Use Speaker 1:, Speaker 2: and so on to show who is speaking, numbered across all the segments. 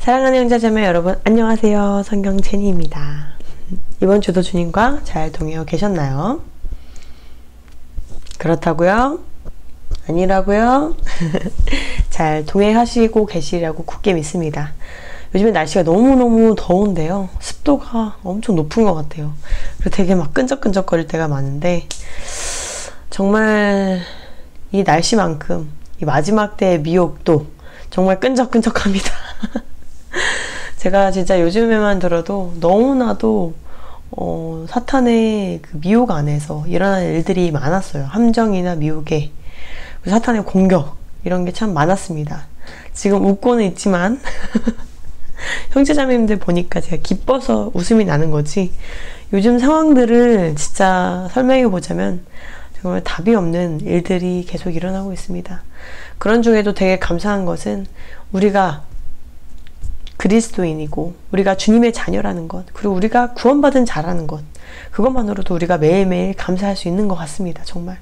Speaker 1: 사랑하는 형제자매 여러분, 안녕하세요. 성경 제니입니다. 이번 주도 주님과 잘 동행하고 계셨나요? 그렇다고요? 아니라고요? 잘 동행하시고 계시리라고 굳게 믿습니다. 요즘에 날씨가 너무너무 더운데요. 습도가 엄청 높은 것 같아요. 그리고 되게 막 끈적끈적거릴 때가 많은데, 정말 이 날씨만큼 이 마지막 때의 미혹도 정말 끈적끈적합니다. 제가 진짜 요즘에만 들어도 너무나도 사탄의 그 미혹 안에서 일어나는 일들이 많았어요. 함정이나 미혹에 사탄의 공격 이런 게 참 많았습니다. 지금 웃고는 있지만 형제자매님들 보니까 제가 기뻐서 웃음이 나는 거지, 요즘 상황들을 진짜 설명해 보자면 정말 답이 없는 일들이 계속 일어나고 있습니다. 그런 중에도 되게 감사한 것은 우리가 그리스도인이고 우리가 주님의 자녀라는 것, 그리고 우리가 구원받은 자라는 것, 그것만으로도 우리가 매일매일 감사할 수 있는 것 같습니다. 정말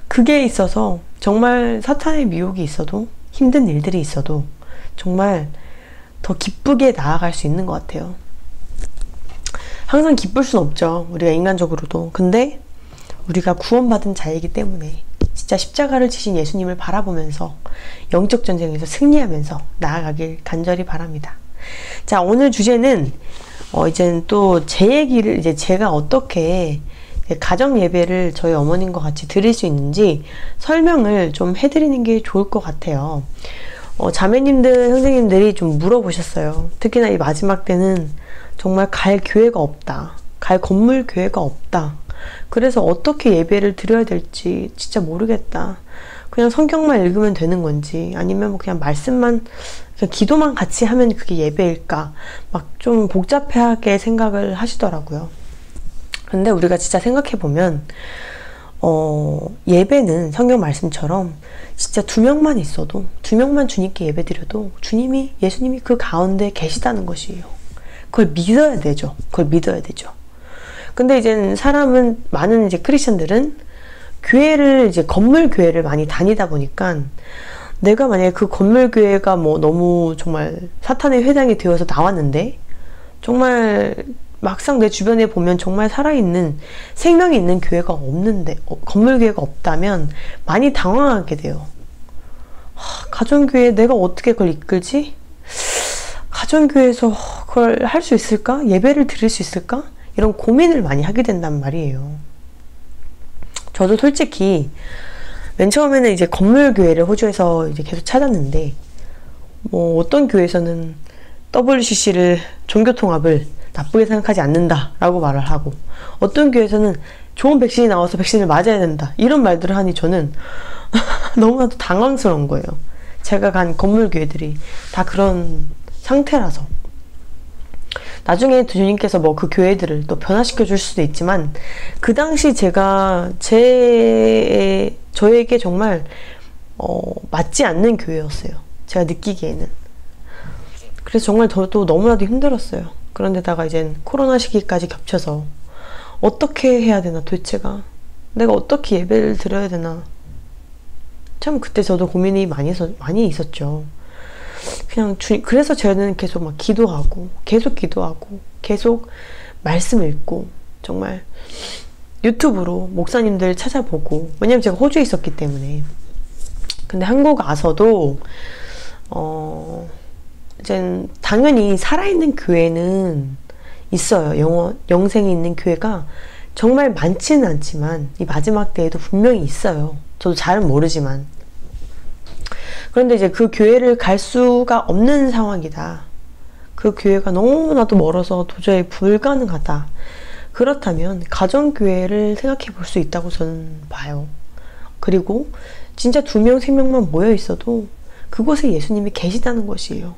Speaker 1: 그게 있어서 정말 사탄의 미혹이 있어도, 힘든 일들이 있어도 정말 더 기쁘게 나아갈 수 있는 것 같아요. 항상 기쁠 순 없죠, 우리가 인간적으로도. 근데 우리가 구원받은 자이기 때문에 진짜 십자가를 지신 예수님을 바라보면서 영적 전쟁에서 승리하면서 나아가길 간절히 바랍니다. 자, 오늘 주제는 이제는 또 제 얘기를, 이제 제가 어떻게 가정 예배를 저희 어머님과 같이 드릴 수 있는지 설명을 좀 해드리는 게 좋을 것 같아요. 자매님들, 형제님들이 좀 물어보셨어요. 특히나 이 마지막 때는 정말 갈 교회가 없다, 갈 건물 교회가 없다, 그래서 어떻게 예배를 드려야 될지 진짜 모르겠다, 그냥 성경만 읽으면 되는 건지 아니면 뭐 그냥 말씀만, 그냥 기도만 같이 하면 그게 예배일까, 막 좀 복잡하게 생각을 하시더라고요. 근데 우리가 진짜 생각해보면 예배는 성경 말씀처럼 진짜 2명만 있어도, 2명만 주님께 예배 드려도 주님이, 예수님이 그 가운데 계시다는 것이에요. 그걸 믿어야 되죠. 그걸 믿어야 되죠. 근데 이제 사람은, 많은 이제 크리스천들은 교회를, 이제 건물 교회를 많이 다니다 보니까 내가 만약에 그 건물 교회가 뭐 너무 정말 사탄의 회당이 되어서 나왔는데, 정말 막상 내 주변에 보면 정말 살아있는, 생명이 있는 교회가 없는데, 건물 교회가 없다면 많이 당황하게 돼요. 가정교회 내가 어떻게 그걸 이끌지? 가정교회에서 그걸 할 수 있을까? 예배를 드릴 수 있을까? 이런 고민을 많이 하게 된단 말이에요. 저도 솔직히 맨 처음에는 이제 건물 교회를 호주에서 이제 계속 찾았는데, 뭐 어떤 교회에서는 WCC를, 종교통합을 나쁘게 생각하지 않는다 라고 말을 하고, 어떤 교회에서는 좋은 백신이 나와서 백신을 맞아야 된다 이런 말들을 하니 저는 너무나도 당황스러운 거예요. 제가 간 건물 교회들이 다 그런 상태라서. 나중에 주님께서 뭐 그 교회들을 또 변화시켜 줄 수도 있지만, 그 당시 제가 저에게 정말 맞지 않는 교회였어요, 제가 느끼기에는. 그래서 정말 저도 너무나도 힘들었어요. 그런데다가 이젠 코로나 시기까지 겹쳐서 어떻게 해야 되나, 도대체가 내가 어떻게 예배를 드려야 되나, 참 그때 저도 고민이 많이 있었죠. 그냥 그래서 저는 계속 막 기도하고, 계속 말씀 읽고, 정말 유튜브로 목사님들 찾아보고, 왜냐면 제가 호주에 있었기 때문에. 근데 한국 와서도 이젠 당연히 살아있는 교회는 있어요. 영생이 있는 교회가 정말 많지는 않지만 이 마지막 때에도 분명히 있어요. 저도 잘은 모르지만. 그런데 이제 그 교회를 갈 수가 없는 상황이다, 그 교회가 너무나도 멀어서 도저히 불가능하다, 그렇다면 가정교회를 생각해 볼 수 있다고 저는 봐요. 그리고 진짜 2명, 3명만 모여 있어도 그곳에 예수님이 계시다는 것이에요.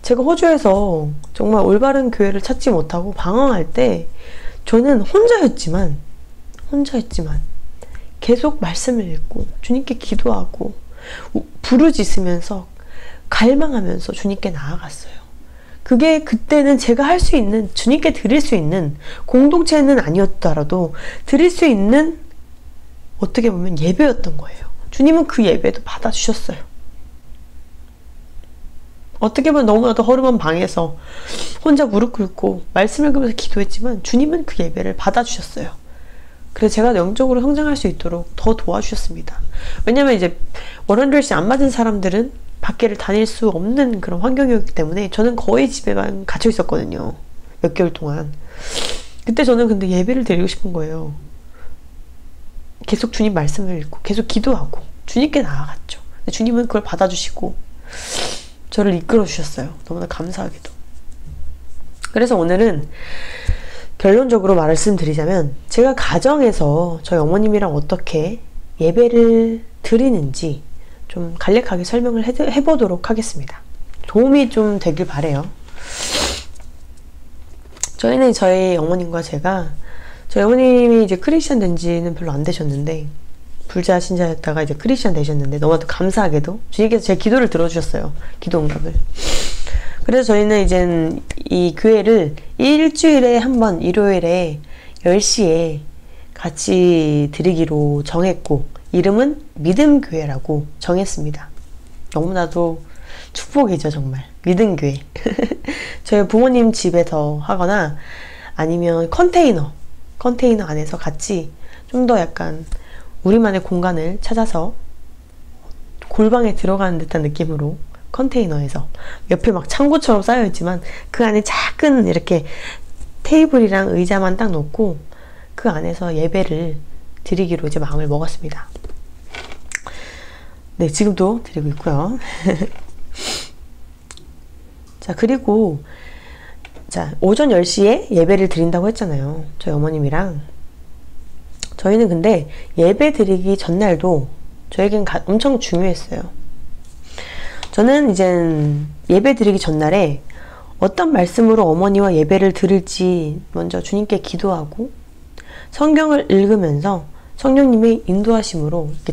Speaker 1: 제가 호주에서 정말 올바른 교회를 찾지 못하고 방황할 때 저는 혼자였지만 계속 말씀을 읽고 주님께 기도하고 부르짖으면서 갈망하면서 주님께 나아갔어요. 그게 그때는 제가 할 수 있는, 주님께 드릴 수 있는 공동체는 아니었더라도 드릴 수 있는, 어떻게 보면 예배였던 거예요. 주님은 그 예배도 받아주셨어요. 어떻게 보면 너무나도 허름한 방에서 혼자 무릎 꿇고 말씀을 읽으면서 기도했지만 주님은 그 예배를 받아주셨어요. 그래서 제가 영적으로 성장할 수 있도록 더 도와주셨습니다. 왜냐면 이제 워런드레스 안 맞은 사람들은 밖에를 다닐 수 없는 그런 환경이었기 때문에 저는 거의 집에만 갇혀 있었거든요. 몇 개월 동안. 그때 저는 근데 예배를 드리고 싶은 거예요. 계속 주님 말씀을 읽고 계속 기도하고 주님께 나아갔죠. 근데 주님은 그걸 받아주시고 저를 이끌어 주셨어요. 너무나 감사하게도. 그래서 오늘은 결론적으로 말씀드리자면 제가 가정에서 저희 어머님이랑 어떻게 예배를 드리는지 좀 간략하게 설명을 해보도록 하겠습니다. 도움이 좀 되길 바래요. 저희는 저희 어머님과 제가 저희 어머님이 이제 크리스찬 된 지는 별로 안 되셨는데 불자 신자였다가 이제 크리스찬 되셨는데 너무나도 감사하게도 주님께서 제 기도를 들어주셨어요. 기도 응답을. 그래서 저희는 이제 이 교회를 일주일에 한 번 일요일에 10시에 같이 드리기로 정했고 이름은 믿음교회라고 정했습니다. 너무나도 축복이죠 정말. 믿음교회. 저희 부모님 집에서 하거나 아니면 컨테이너 안에서 같이 좀 더 약간 우리만의 공간을 찾아서 골방에 들어가는 듯한 느낌으로 컨테이너에서 옆에 막 창고처럼 쌓여있지만 그 안에 작은 이렇게 테이블이랑 의자만 딱 놓고 그 안에서 예배를 드리기로 이제 마음을 먹었습니다. 네, 지금도 드리고 있고요. 자, 그리고 자, 오전 10시에 예배를 드린다고 했잖아요. 저희 어머님이랑. 저희는 근데 예배 드리기 전날도 저에겐 엄청 중요했어요. 저는 이제 예배 드리기 전날에 어떤 말씀으로 어머니와 예배를 드릴지 먼저 주님께 기도하고 성경을 읽으면서 성령님의 인도하심으로 이렇게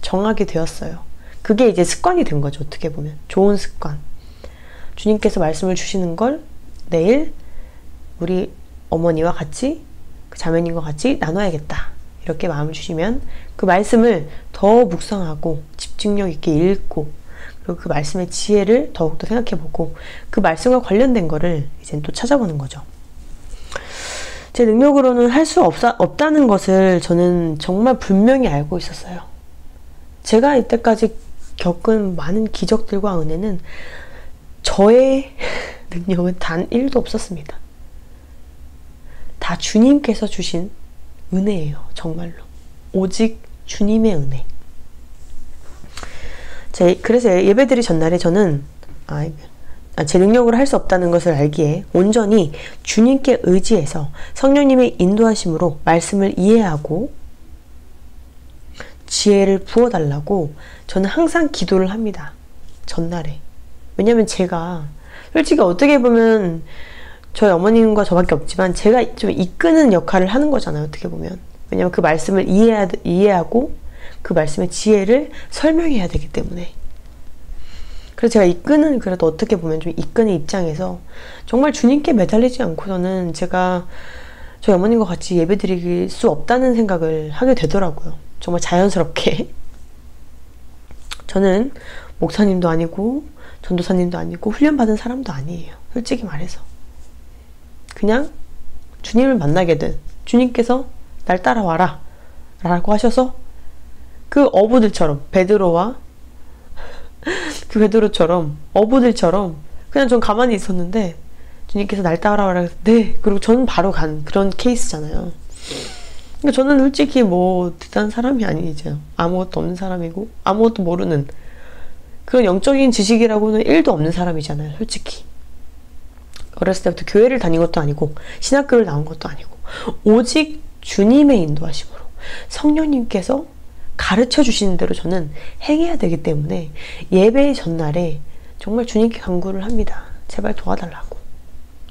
Speaker 1: 정하게 되었어요. 그게 이제 습관이 된 거죠. 어떻게 보면 좋은 습관. 주님께서 말씀을 주시는 걸 내일 우리 어머니와 같이 그 자매님과 같이 나눠야겠다. 이렇게 마음을 주시면 그 말씀을 더 묵상하고 집중력 있게 읽고 그리고 그 말씀의 지혜를 더욱더 생각해보고 그 말씀과 관련된 거를 이제 또 찾아보는 거죠. 제 능력으로는 할 수 없다는 것을 저는 정말 분명히 알고 있었어요. 제가 이때까지 겪은 많은 기적들과 은혜는 저의 능력은 단 1도 없었습니다. 다 주님께서 주신 은혜예요. 정말로. 오직 주님의 은혜. 그래서 예배드리 전날에 저는 제 능력으로 할 수 없다는 것을 알기에 온전히 주님께 의지해서 성령님의 인도하심으로 말씀을 이해하고 지혜를 부어달라고 저는 항상 기도를 합니다. 전날에. 왜냐면 제가 솔직히 어떻게 보면 저희 어머님과 저밖에 없지만 제가 좀 이끄는 역할을 하는 거잖아요. 어떻게 보면. 왜냐면 그 말씀을 이해하고 그 말씀의 지혜를 설명해야 되기 때문에. 그래서 제가 이끄는 그래도 어떻게 보면 좀 이끄는 입장에서 정말 주님께 매달리지 않고서는 제가 저희 어머님과 같이 예배 드릴 수 없다는 생각을 하게 되더라고요. 정말 자연스럽게. 저는 목사님도 아니고 전도사님도 아니고 훈련받은 사람도 아니에요. 솔직히 말해서. 그냥 주님을 만나게 된 주님께서 날 따라와라 라고 하셔서 그 어부들처럼 베드로처럼 어부들처럼 그냥 전 가만히 있었는데 주님께서 날 따라와라 해서 네 그리고 저는 바로 간 그런 케이스잖아요. 그러니까 저는 솔직히 뭐 대단한 사람이 아니죠. 아무것도 없는 사람이고 아무것도 모르는 그런 영적인 지식이라고는 1도 없는 사람이잖아요. 솔직히 어렸을 때부터 교회를 다닌 것도 아니고 신학교를 나온 것도 아니고 오직 주님의 인도하심으로 성령님께서 가르쳐 주시는 대로 저는 행해야 되기 때문에 예배 전날에 정말 주님께 간구를 합니다. 제발 도와달라고.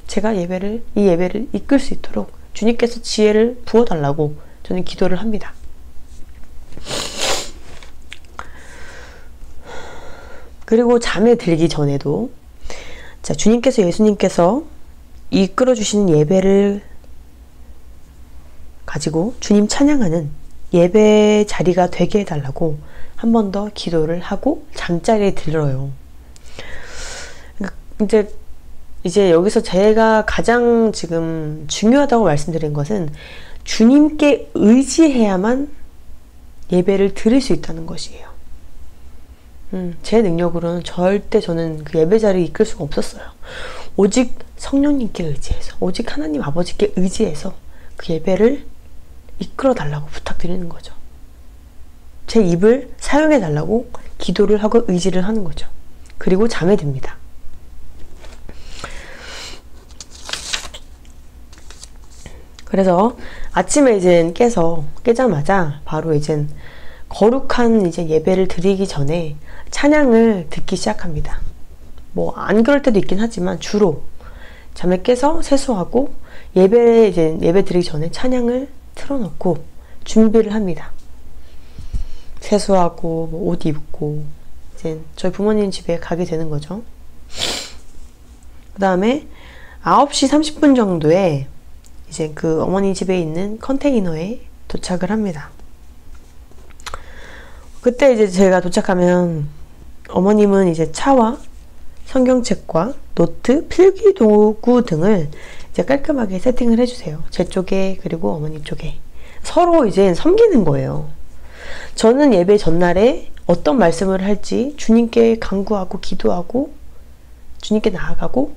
Speaker 1: 제가 이 예배를 이끌 수 있도록 주님께서 지혜를 부어달라고 저는 기도를 합니다. 그리고 잠에 들기 전에도 자, 예수님께서 이끌어 주시는 예배를 가지고 주님 찬양하는 예배 자리가 되게 해달라고 한 번 더 기도를 하고 잠자리에 들어요. 이제 여기서 제가 가장 지금 중요하다고 말씀드린 것은 주님께 의지해야만 예배를 드릴 수 있다는 것이에요. 제 능력으로는 절대 저는 그 예배 자리를 이끌 수가 없었어요. 오직 성령님께 의지해서, 오직 하나님 아버지께 의지해서 그 예배를 이끌어 달라고 부탁드리는 거죠. 제 입을 사용해 달라고 기도를 하고 의지를 하는 거죠. 그리고 잠에 듭니다. 그래서 아침에 이제 깨자마자 바로 이제 거룩한 이제 예배를 드리기 전에 찬양을 듣기 시작합니다. 뭐 안 그럴 때도 있긴 하지만 주로 잠에 깨서 세수하고 예배 드리기 전에 찬양을 틀어놓고 준비를 합니다. 세수하고 뭐 옷 입고 이제 저희 부모님 집에 가게 되는 거죠. 그 다음에 9시 30분 정도에 이제 그 어머니 집에 있는 컨테이너에 도착을 합니다. 그때 이제 제가 도착하면 어머님은 이제 차와 성경책과 노트, 필기 도구 등을 이제 깔끔하게 세팅을 해주세요. 제 쪽에 그리고 어머니 쪽에 서로 이제 섬기는 거예요. 저는 예배 전날에 어떤 말씀을 할지 주님께 간구하고 기도하고 주님께 나아가고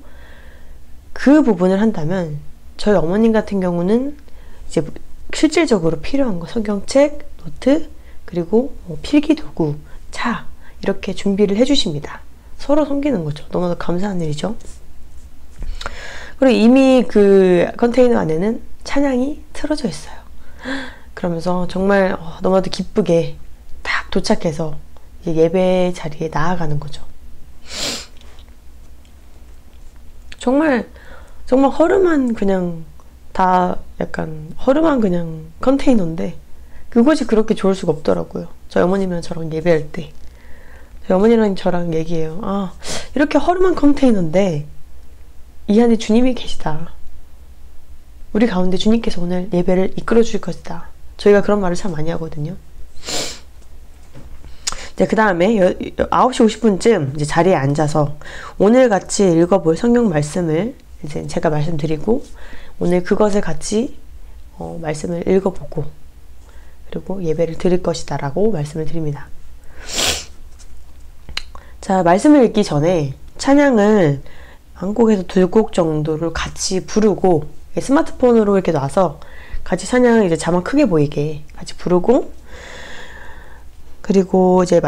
Speaker 1: 그 부분을 한다면 저희 어머님 같은 경우는 이제 실질적으로 필요한 거 성경책, 노트, 그리고 뭐 필기도구, 차 이렇게 준비를 해주십니다. 서로 섬기는 거죠. 너무나 감사한 일이죠. 그리고 이미 그 컨테이너 안에는 찬양이 틀어져 있어요. 그러면서 정말 너무나도 기쁘게 딱 도착해서 이제 예배 자리에 나아가는 거죠. 정말 허름한 그냥 다 약간 허름한 그냥 컨테이너인데 그것이 그렇게 좋을 수가 없더라고요. 저희 어머님이랑 저랑 예배할 때 저희 어머니랑 저랑 얘기해요. 아, 이렇게 허름한 컨테이너인데 이 안에 주님이 계시다. 우리 가운데 주님께서 오늘 예배를 이끌어 주실 것이다. 저희가 그런 말을 참 많이 하거든요. 이제 그 다음에 9시 50분쯤 이제 자리에 앉아서 오늘 같이 읽어볼 성경 말씀을 이제 제가 말씀드리고 오늘 그것을 같이 말씀을 읽어보고 그리고 예배를 드릴 것이다 라고 말씀을 드립니다. 자, 말씀을 읽기 전에 찬양을 한 곡에서 두 곡 정도를 같이 부르고 스마트폰으로 이렇게 놔서 같이 찬양을 이제 자막 크게 보이게 같이 부르고 그리고 이제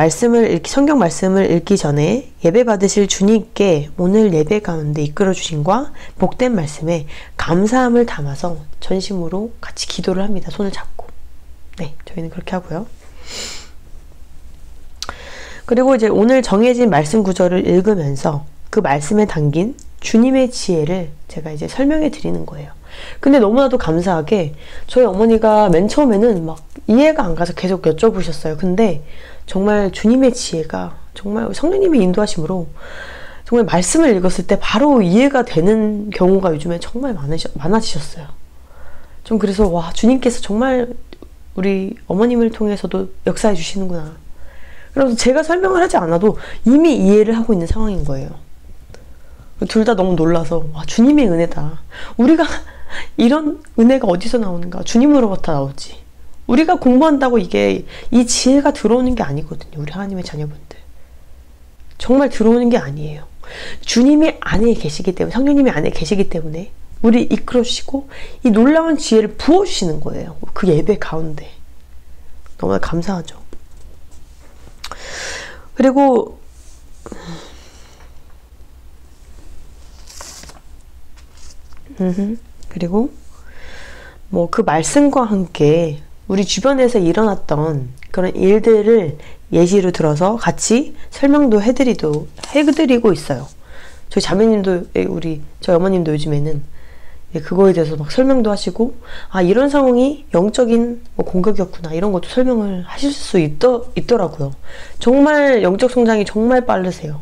Speaker 1: 성경 말씀을 읽기 전에 예배 받으실 주님께 오늘 예배 가운데 이끌어 주신과 복된 말씀에 감사함을 담아서 전심으로 같이 기도를 합니다. 손을 잡고. 네, 저희는 그렇게 하고요. 그리고 이제 오늘 정해진 말씀 구절을 읽으면서 그 말씀에 담긴 주님의 지혜를 제가 이제 설명해 드리는 거예요. 근데 너무나도 감사하게 저희 어머니가 맨 처음에는 막 이해가 안 가서 계속 여쭤보셨어요. 근데 정말 주님의 지혜가 정말 성령님의 인도하심으로 정말 말씀을 읽었을 때 바로 이해가 되는 경우가 요즘에 정말 많아지셨어요. 좀 그래서 와, 주님께서 정말 우리 어머님을 통해서도 역사해 주시는구나. 그래서 제가 설명을 하지 않아도 이미 이해를 하고 있는 상황인 거예요. 둘 다 너무 놀라서 와, 주님의 은혜다. 우리가 이런 은혜가 어디서 나오는가? 주님으로부터 나오지. 우리가 공부한다고 이 지혜가 들어오는 게 아니거든요. 우리 하나님의 자녀분들. 정말 들어오는 게 아니에요. 주님이 안에 계시기 때문에, 성령님이 안에 계시기 때문에 우리 이끌어 주시고 이 놀라운 지혜를 부어주시는 거예요. 그 예배 가운데. 너무나 감사하죠. 그리고 뭐 그 말씀과 함께 우리 주변에서 일어났던 그런 일들을 예시로 들어서 같이 설명도 해드리고 있어요. 저희 자매님도 저희 어머님도 요즘에는 그거에 대해서 막 설명도 하시고 아, 이런 상황이 영적인 공격이었구나 이런 것도 설명을 하실 수 있더라고요. 정말 영적 성장이 정말 빠르세요.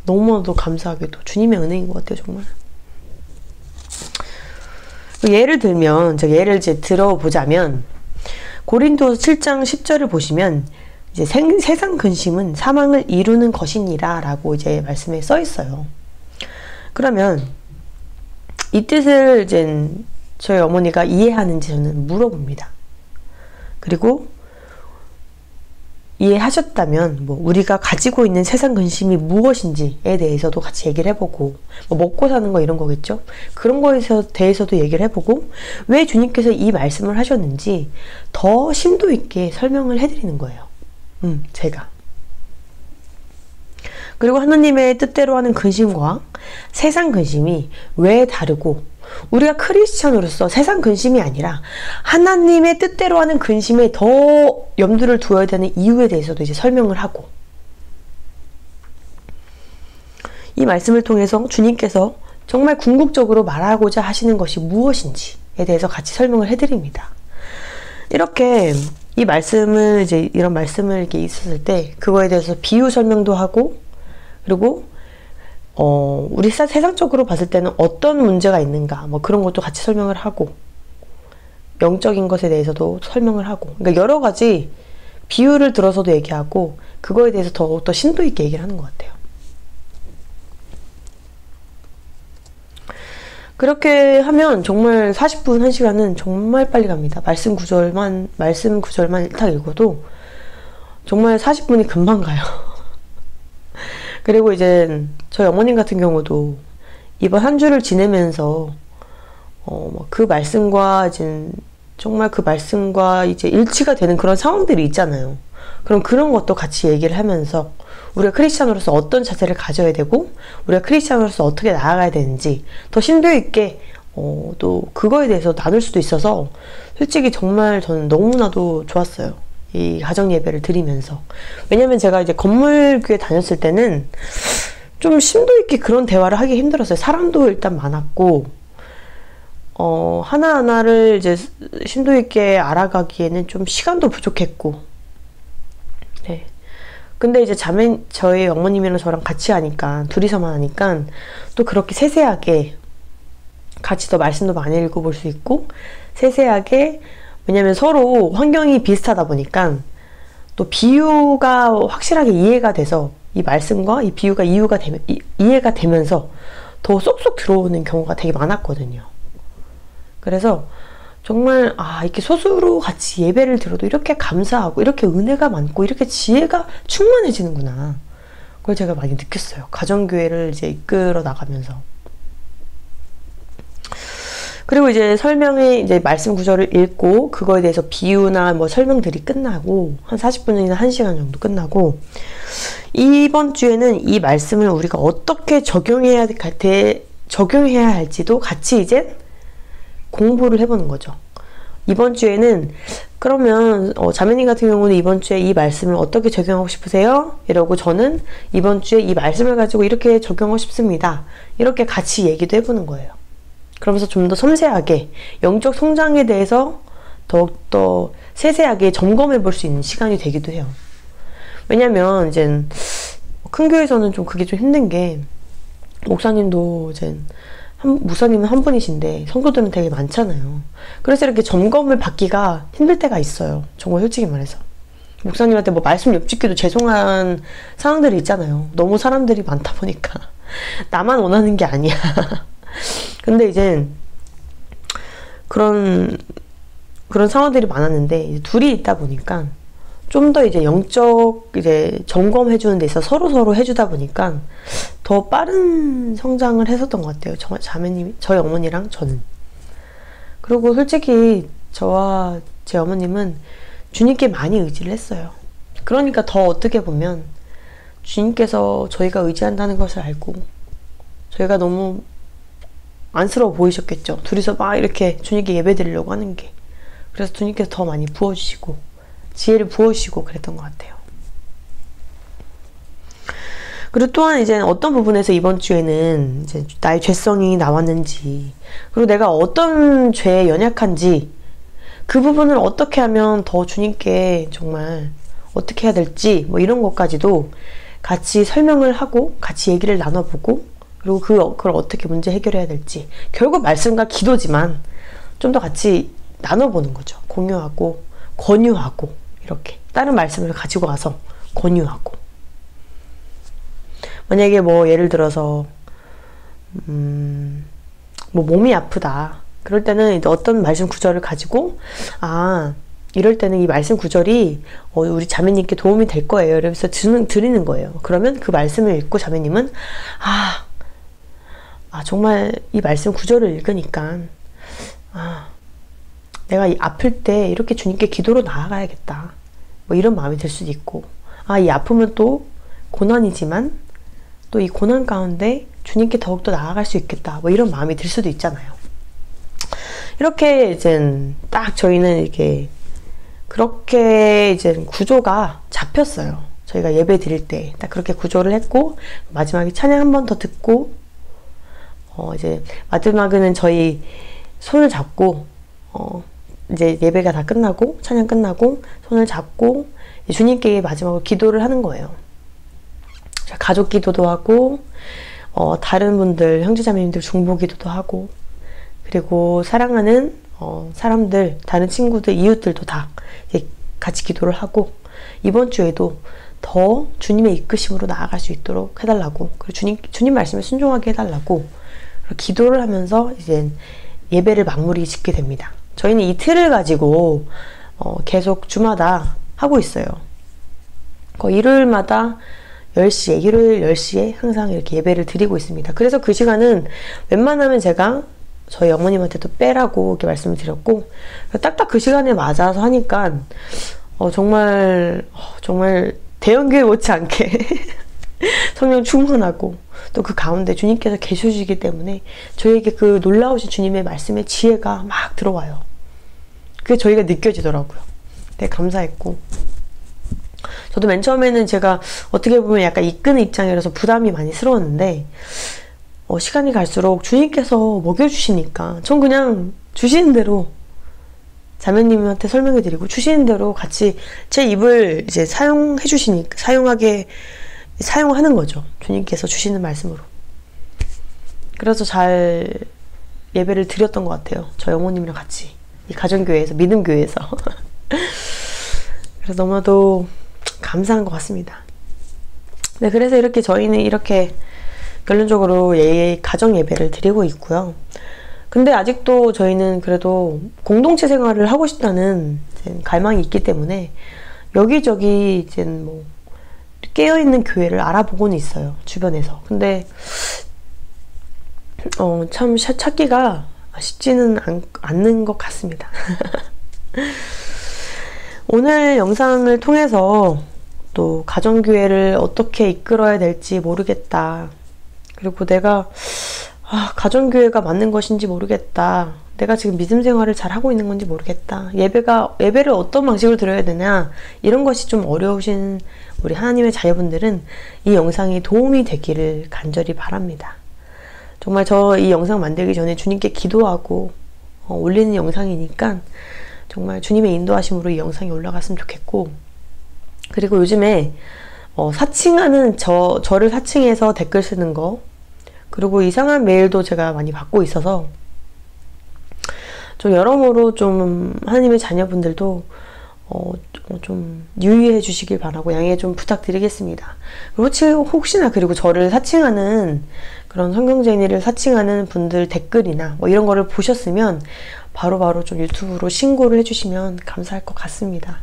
Speaker 1: 너무나도 감사하게도 주님의 은혜인 것 같아요. 정말. 예를 들면 제가 예를 이제 들어보자면 고린도서 7장 10절을 보시면 이제 세상 근심은 사망을 이루는 것이니라 라고 이제 말씀에 써 있어요. 그러면 이 뜻을 이제 저희 어머니가 이해하는지 저는 물어봅니다. 그리고 이해하셨다면 뭐 우리가 가지고 있는 세상 근심이 무엇인지에 대해서도 같이 얘기를 해보고, 뭐 먹고 사는 거 이런 거겠죠. 그런 거에 대해서도 얘기를 해보고, 왜 주님께서 이 말씀을 하셨는지 더 심도 있게 설명을 해드리는 거예요. 제가. 그리고 하나님의 뜻대로 하는 근심과 세상 근심이 왜 다르고, 우리가 크리스찬으로서 세상 근심이 아니라 하나님의 뜻대로 하는 근심에 더 염두를 두어야 되는 이유에 대해서도 이제 설명을 하고, 이 말씀을 통해서 주님께서 정말 궁극적으로 말하고자 하시는 것이 무엇인지에 대해서 같이 설명을 해드립니다. 이렇게 이 말씀을 이제 이런 말씀을 이렇게 있었을 때 그거에 대해서 비유 설명도 하고, 그리고 우리 세상적으로 봤을 때는 어떤 문제가 있는가, 뭐 그런 것도 같이 설명을 하고, 영적인 것에 대해서도 설명을 하고, 그러니까 여러 가지 비유를 들어서도 얘기하고, 그거에 대해서 더 심도 있게 얘기를 하는 것 같아요. 그렇게 하면 정말 40분, 1시간은 정말 빨리 갑니다. 말씀 구절만 딱 읽어도 정말 40분이 금방 가요. 그리고 이제 저희 어머님 같은 경우도 이번 한 주를 지내면서 그 말씀과 이제 정말 그 말씀과 이제 일치가 되는 그런 상황들이 있잖아요. 그럼 그런 것도 같이 얘기를 하면서 우리가 크리스찬으로서 어떤 자세를 가져야 되고, 우리가 크리스찬으로서 어떻게 나아가야 되는지 더 심도 있게 또 그거에 대해서 나눌 수도 있어서 솔직히 정말 저는 너무나도 좋았어요. 이 가정 예배를 드리면서. 왜냐면 제가 이제 건물교회 다녔을 때는 좀 심도 있게 그런 대화를 하기 힘들었어요. 사람도 일단 많았고, 하나하나를 이제 심도 있게 알아가기에는 좀 시간도 부족했고, 네. 근데 이제 저희 어머님이랑 저랑 같이 하니까, 둘이서만 하니까 또 그렇게 세세하게 같이 더 말씀도 많이 읽어볼 수 있고, 세세하게, 왜냐면 서로 환경이 비슷하다 보니까 또 비유가 확실하게 이해가 돼서 이 말씀과 이 비유가 이해가 되면서 더 쏙쏙 들어오는 경우가 되게 많았거든요. 그래서 정말 이렇게 소수로 같이 예배를 들어도 이렇게 감사하고 이렇게 은혜가 많고 이렇게 지혜가 충만해지는구나. 그걸 제가 많이 느꼈어요. 가정교회를 이제 이끌어 나가면서. 그리고 이제 이제 말씀 구절을 읽고 그거에 대해서 비유나 뭐 설명들이 끝나고 한 40분이나 1시간 정도 끝나고, 이번 주에는 이 말씀을 우리가 어떻게 적용해야 할지도 같이 이제 공부를 해보는 거죠. 이번 주에는 그러면 자매님 같은 경우는 이번 주에 이 말씀을 어떻게 적용하고 싶으세요? 이러고 저는 이번 주에 이 말씀을 가지고 이렇게 적용하고 싶습니다. 이렇게 같이 얘기도 해보는 거예요. 그러면서 좀 더 섬세하게 영적 성장에 대해서 더욱더 세세하게 점검해 볼 수 있는 시간이 되기도 해요. 왜냐면 이제 큰 교회에서는 좀 그게 좀 힘든 게, 목사님도 이제 목사님은 한 분이신데 성도들은 되게 많잖아요. 그래서 이렇게 점검을 받기가 힘들 때가 있어요. 정말 솔직히 말해서. 목사님한테 뭐 말씀 엿짓기도 죄송한 상황들이 있잖아요. 너무 사람들이 많다 보니까. 나만 원하는 게 아니야. 근데 이제 그런 상황들이 많았는데, 이제 둘이 있다 보니까 좀 더 이제 영적 이제 점검해주는 데 있어 서로 해주다 보니까 더 빠른 성장을 했었던 것 같아요. 자매님이, 저희 어머니랑 저는. 그리고 솔직히 저와 제 어머님은 주님께 많이 의지를 했어요. 그러니까 더 어떻게 보면 주님께서 저희가 의지한다는 것을 알고 저희가 너무 안쓰러워 보이셨겠죠. 둘이서 막 이렇게 주님께 예배 드리려고 하는 게. 그래서 주님께서 더 많이 부어주시고 지혜를 부어주시고 그랬던 것 같아요. 그리고 또한 이제 어떤 부분에서 이번 주에는 이제 나의 죄성이 나왔는지, 그리고 내가 어떤 죄에 연약한지, 그 부분을 어떻게 하면 더 주님께 정말 어떻게 해야 될지 뭐 이런 것까지도 같이 설명을 하고 같이 얘기를 나눠보고, 그리고 그걸 어떻게 문제 해결해야 될지, 결국 말씀과 기도지만 좀 더 같이 나눠보는 거죠. 공유하고 권유하고, 이렇게 다른 말씀을 가지고 와서 권유하고. 만약에 뭐 예를 들어서 뭐 몸이 아프다. 그럴 때는 이제 어떤 말씀 구절을 가지고, 이럴 때는 이 말씀 구절이 우리 자매님께 도움이 될 거예요. 그래서 드리는 거예요. 그러면 그 말씀을 읽고 자매님은 정말 이 말씀 구절을 읽으니까 내가 아플 때 이렇게 주님께 기도로 나아가야겠다. 뭐 이런 마음이 들 수도 있고, 이 아픔은 또 고난이지만 또 이 고난 가운데 주님께 더욱더 나아갈 수 있겠다. 뭐 이런 마음이 들 수도 있잖아요. 이렇게 이제 딱 저희는 이렇게 그렇게 이제 구조가 잡혔어요. 저희가 예배 드릴 때 딱 그렇게 구조를 했고, 마지막에 찬양 한 번 더 듣고, 이제 마지막에는 저희 손을 잡고, 이제 예배가 다 끝나고, 찬양 끝나고, 손을 잡고, 주님께 마지막으로 기도를 하는 거예요. 가족 기도도 하고, 다른 분들, 형제자매님들 중보 기도도 하고, 그리고 사랑하는 사람들, 다른 친구들, 이웃들도 다 같이 기도를 하고, 이번 주에도 더 주님의 이끄심으로 나아갈 수 있도록 해달라고, 그리고 주님 말씀에 순종하게 해달라고 기도를 하면서 이제 예배를 마무리 짓게 됩니다. 저희는 이 틀을 가지고 계속 주마다 하고 있어요. 일요일마다 10시에, 일요일 10시에 항상 이렇게 예배를 드리고 있습니다. 그래서 그 시간은 웬만하면 제가 저희 어머님한테도 빼라고 이렇게 말씀을 드렸고, 딱딱 그 시간에 맞아서 하니까 정말 대형교회 못지않게 성령 충만하고, 또 그 가운데 주님께서 계셔주시기 때문에 저희에게 그 놀라우신 주님의 말씀의 지혜가 막 들어와요. 그게 저희가 느껴지더라고요. 되게 감사했고, 저도 맨 처음에는 제가 어떻게 보면 약간 이끄는 입장이라서 부담이 많이 스러웠는데, 시간이 갈수록 주님께서 먹여주시니까 전 그냥 주시는 대로 자매님한테 설명해 드리고, 주시는 대로 같이 제 입을 이제 사용해 주시니까 사용하는 거죠. 주님께서 주시는 말씀으로. 그래서 잘 예배를 드렸던 것 같아요. 저희 어머님이랑 같이 이 가정교회에서, 믿음교회에서. 그래서 너무나도 감사한 것 같습니다. 네, 그래서 이렇게 저희는 이렇게 결론적으로 가정 예배를 드리고 있고요. 근데 아직도 저희는 그래도 공동체 생활을 하고 싶다는 갈망이 있기 때문에 여기저기 이제 뭐 깨어있는 교회를 알아보고는 있어요. 주변에서. 근데 참 찾기가 쉽지는 않는 것 같습니다. 오늘 영상을 통해서 또 가정교회를 어떻게 이끌어야 될지 모르겠다. 그리고 내가 가정교회가 맞는 것인지 모르겠다. 내가 지금 믿음 생활을 잘 하고 있는 건지 모르겠다. 예배를 어떤 방식으로 드려야 되냐. 이런 것이 좀 어려우신 우리 하나님의 자녀분들은 이 영상이 도움이 되기를 간절히 바랍니다. 정말 저 이 영상 만들기 전에 주님께 기도하고 올리는 영상이니까 정말 주님의 인도하심으로 이 영상이 올라갔으면 좋겠고, 그리고 요즘에 사칭하는 저를 사칭해서 댓글 쓰는 거, 그리고 이상한 메일도 제가 많이 받고 있어서 좀 여러모로 좀 하나님의 자녀분들도 좀 유의해 주시길 바라고 양해 좀 부탁드리겠습니다. 그리고 혹시나 그리고 저를 사칭하는 그런 성경쟁이를 사칭하는 분들 댓글이나 뭐 이런 거를 보셨으면 바로바로 좀 유튜브로 신고를 해주시면 감사할 것 같습니다.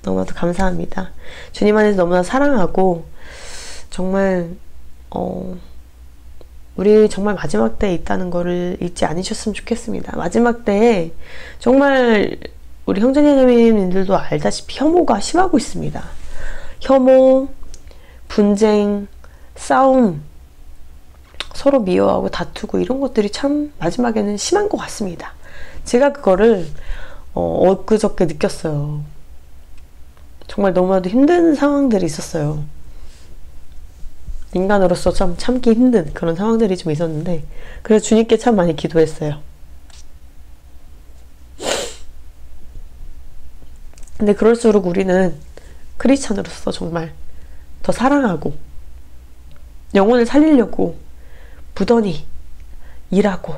Speaker 1: 너무나도 감사합니다. 주님 안에서 너무나 사랑하고, 정말 우리 정말 마지막 때에 있다는 거를 잊지 않으셨으면 좋겠습니다. 마지막 때에 정말 우리 형제자매님들도 알다시피 혐오가 심하고 있습니다. 혐오, 분쟁, 싸움, 서로 미워하고 다투고 이런 것들이 참 마지막에는 심한 것 같습니다. 제가 그거를 엊그저께 느꼈어요. 정말 너무나도 힘든 상황들이 있었어요. 인간으로서 참 참기 힘든 그런 상황들이 좀 있었는데, 그래서 주님께 참 많이 기도했어요. 근데 그럴수록 우리는 크리스찬으로서 정말 더 사랑하고 영혼을 살리려고 부단히 일하고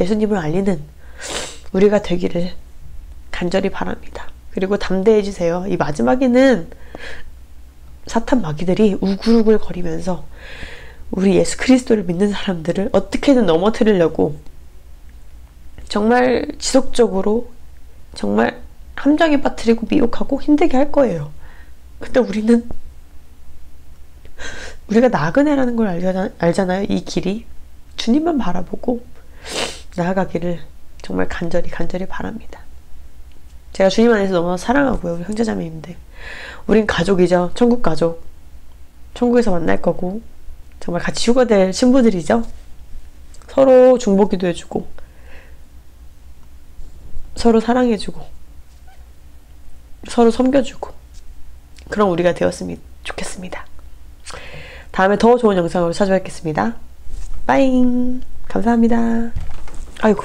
Speaker 1: 예수님을 알리는 우리가 되기를 간절히 바랍니다. 그리고 담대해지세요. 이 마지막에는 사탄 마귀들이 우글우글 거리면서 우리 예수 그리스도를 믿는 사람들을 어떻게든 넘어뜨리려고 정말 지속적으로 정말 함정에 빠뜨리고 미혹하고 힘들게 할 거예요. 근데 우리가 나그네라는 걸 알잖아요. 이 길이 주님만 바라보고 나아가기를 정말 간절히 바랍니다. 제가 주님 안에서 너무 사랑하고요. 우리 형제자매님들, 우린 가족이죠. 천국 가족. 천국에서 만날 거고 정말 같이 휴가될 신부들이죠. 서로 중보기도 해주고 서로 사랑해주고 서로 섬겨주고 그런 우리가 되었으면 좋겠습니다. 다음에 더 좋은 영상으로 찾아뵙겠습니다. 빠잉. 감사합니다. 아이고